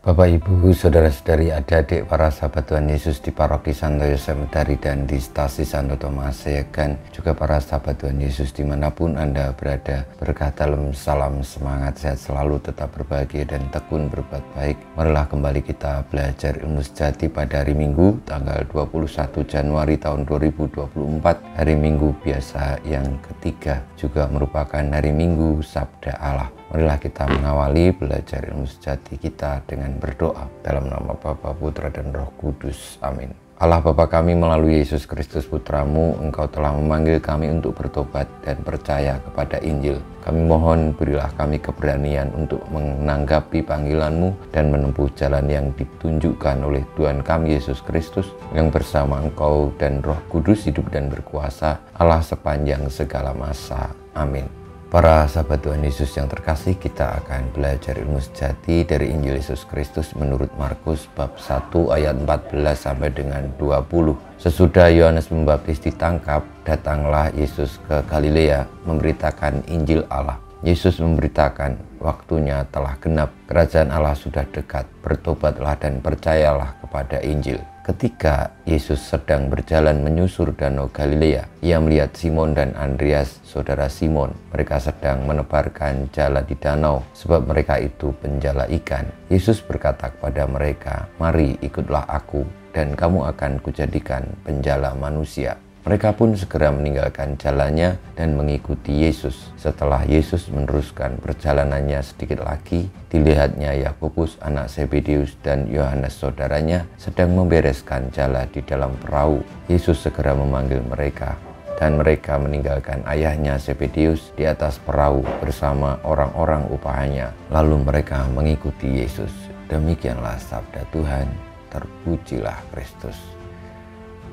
Bapak, Ibu, Saudara-saudari, adik-adik, para sahabat Tuhan Yesus di Paroki Santo Yosef Medari dan di Stasi Santo Thomas Seyegan, juga para sahabat Tuhan Yesus dimanapun Anda berada, berkah dalam salam semangat, sehat selalu, tetap berbahagia dan tekun berbuat baik. Marilah kembali kita belajar ilmu sejati pada hari Minggu, tanggal 21 Januari tahun 2024, hari Minggu biasa yang ketiga, juga merupakan hari Minggu Sabda Allah. Marilah kita mengawali belajar ilmu sejati kita dengan berdoa dalam nama Bapa, Putra, dan Roh Kudus. Amin. Allah Bapa kami, melalui Yesus Kristus Putramu, Engkau telah memanggil kami untuk bertobat dan percaya kepada Injil. Kami mohon berilah kami keberanian untuk menanggapi panggilan-Mu dan menempuh jalan yang ditunjukkan oleh Tuhan kami Yesus Kristus, yang bersama Engkau dan Roh Kudus hidup dan berkuasa, Allah sepanjang segala masa. Amin. Para sahabat Tuhan Yesus yang terkasih, kita akan belajar ilmu sejati dari Injil Yesus Kristus menurut Markus bab 1 ayat 14 sampai dengan 20. Sesudah Yohanes Pembaptis ditangkap, datanglah Yesus ke Galilea memberitakan Injil Allah. Yesus memberitakan, waktunya telah genap, kerajaan Allah sudah dekat, bertobatlah dan percayalah kepada Injil. Ketika Yesus sedang berjalan menyusur danau Galilea, ia melihat Simon dan Andreas, saudara Simon. Mereka sedang menebarkan jala di danau, sebab mereka itu penjala ikan. Yesus berkata kepada mereka, "Mari ikutlah aku, dan kamu akan kujadikan penjala manusia." Mereka pun segera meninggalkan jalannya dan mengikuti Yesus. Setelah Yesus meneruskan perjalanannya sedikit lagi, dilihatnya Yakobus anak Zebedeus dan Yohanes saudaranya sedang membereskan jala di dalam perahu. Yesus segera memanggil mereka, dan mereka meninggalkan ayahnya Zebedeus di atas perahu bersama orang-orang upahnya. Lalu mereka mengikuti Yesus. Demikianlah sabda Tuhan. Terpujilah Kristus.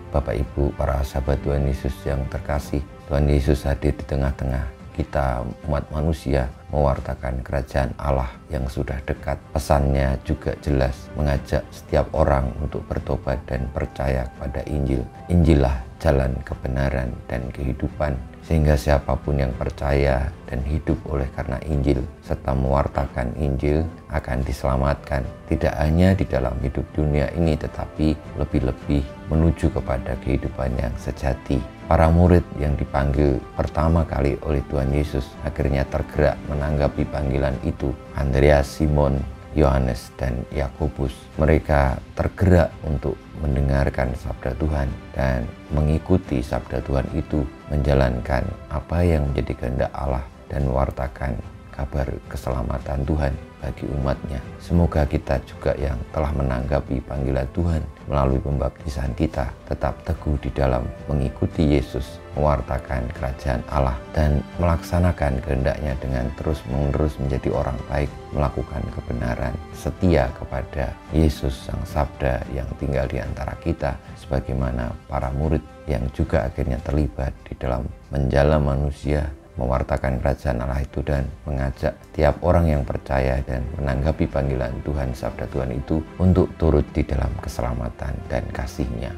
Bapak, Ibu, para sahabat Tuhan Yesus yang terkasih, Tuhan Yesus hadir di tengah-tengah kita umat manusia, mewartakan kerajaan Allah yang sudah dekat. Pesannya juga jelas, mengajak setiap orang untuk bertobat dan percaya kepada Injil. Injillah jalan kebenaran dan kehidupan, sehingga siapapun yang percaya dan hidup oleh karena Injil serta mewartakan Injil akan diselamatkan, tidak hanya di dalam hidup dunia ini, tetapi lebih-lebih menuju kepada kehidupan yang sejati. Para murid yang dipanggil pertama kali oleh Tuhan Yesus akhirnya tergerak menanggapi panggilan itu. Andreas, Simon, Yohanes, dan Yakobus. Mereka tergerak untuk mendengarkan sabda Tuhan dan mengikuti sabda Tuhan itu, menjalankan apa yang menjadi kehendak Allah dan mewartakan kabar keselamatan Tuhan bagi umatnya. Semoga kita juga yang telah menanggapi panggilan Tuhan melalui pembaptisan kita tetap teguh di dalam mengikuti Yesus, mewartakan kerajaan Allah, dan melaksanakan kehendaknya dengan terus-menerus menjadi orang baik, melakukan kebenaran, setia kepada Yesus Sang Sabda yang tinggal di antara kita, sebagaimana para murid yang juga akhirnya terlibat di dalam menjala manusia, mewartakan kerajaan Allah itu, dan mengajak tiap orang yang percaya dan menanggapi panggilan Tuhan, sabda Tuhan itu, untuk turut di dalam keselamatan dan kasih-Nya.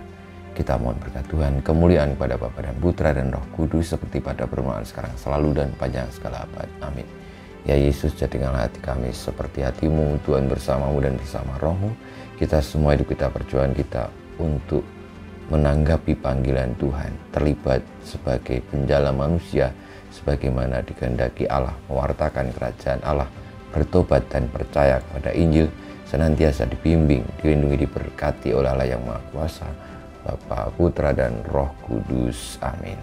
Kita mohon berkat Tuhan, kemuliaan kepada Bapa dan Putra dan Roh Kudus, seperti pada permulaan, sekarang, selalu, dan panjang segala abad. Amin. Ya Yesus, jadikanlah hati kami seperti hati-Mu, Tuhan, bersama-Mu dan bersama Roh-Mu. Kita semua hidup kita, perjuangan kita untuk menanggapi panggilan Tuhan, terlibat sebagai penjala manusia, sebagaimana dikehendaki Allah, mewartakan kerajaan Allah, bertobat dan percaya kepada Injil, senantiasa dibimbing, dilindungi, diberkati oleh Allah yang Maha Kuasa, Bapa, Putra, dan Roh Kudus. Amin.